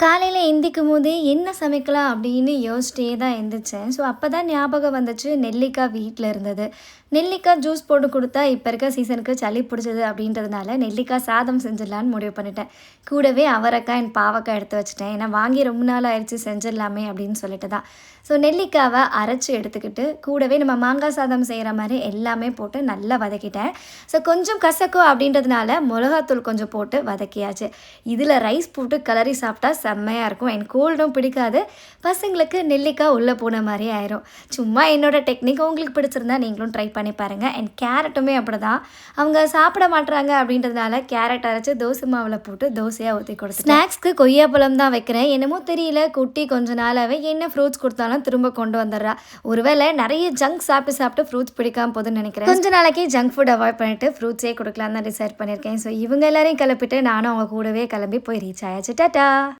காலையில எந்திக்கும்போதே என்ன சமைக்கலாம் அப்படின்னு யோசிச்சிட்டே தான் எந்திரிச்சேன். ஸோ அப்ப தான் ஞாபகம் வந்துச்சு நெல்லிக்காய் வீட்ல இருந்தது. நெல்லிக்காய் ஜூஸ் போட்டு குடுத்தா இப்ப இருக்க சீசனுக்கு சளி பிடிச்சது அப்படின்றதுனால நெல்லிக்காய் சாதம் செஞ்சிடலான்னு முடிவு பண்ணிட்டேன். கூடவே அவரைக்காய் அண்ட் பாவக்காய் எடுத்து வச்சுட்டேன். ஏன்னா வாங்கி ரொம்ப நாள் ஆயிடுச்சு செஞ்சிடலாமே அப்படின்னு சொல்லிட்டு தான். ஸோ நெல்லிக்காவ அரைச்சு எடுத்துக்கிட்டு கூடவே நம்ம மாங்காய் சாதம் செய்கிற மாதிரி எல்லாமே போட்டு நல்லா வதக்கிட்டேன். ஸோ கொஞ்சம் கசக்கும் அப்படின்றதுனால மிளகாத்தூள் கொஞ்சம் போட்டு வதக்கியாச்சு. இதில் ரைஸ் போட்டு கிளறி சாப்பிட்டா செம்மையாக இருக்கும். எனக்கு கோல்டும் பிடிக்காது. பசங்களுக்கு நெல்லிக்காய் உள்ளே போன மாதிரி ஆயிரும். சும்மா என்னோட டெக்னிக் உங்களுக்கு பிடிச்சிருந்தா நீங்களும் ட்ரை பண்ணி பாருங்கள். அண்ட் கேரட்டுமே அப்படி தான். அவங்க சாப்பிட மாட்டுறாங்க அப்படின்றதுனால கேரட் அரைச்சி தோசை மாவில் போட்டு தோசையாக ஊற்றி கொடுத்து ஸ்நாக்ஸ்க்கு கொய்யாப்பழம் தான் வைக்கிறேன். என்னமோ தெரியல குட்டி கொஞ்ச நாளாகவே என்ன ஃப்ரூட்ஸ் கொடுத்தாலும் திரும்ப கொண்டு வந்துடுறா. ஒருவேளை நிறைய ஜங்க் சாப்பிட்டு சாப்பிட்டு ஃப்ரூட்ஸ் பிடிக்காம போதுன்னு நினைக்கிறேன். கொஞ்ச நாளைக்கு ஜங்க் ஃபுட் அவாய்ட் பண்ணிட்டு ஃப்ரூட்ஸே கொடுக்கலாம் தான் டிசைட் பண்ணியிருக்கேன். ஸோ இவங்க எல்லாரையும் கிளப்பிட்டு நானும் அவங்க கூடவே கிளம்பி போய் ரீச் ஆயாச்சு. டாட்டா.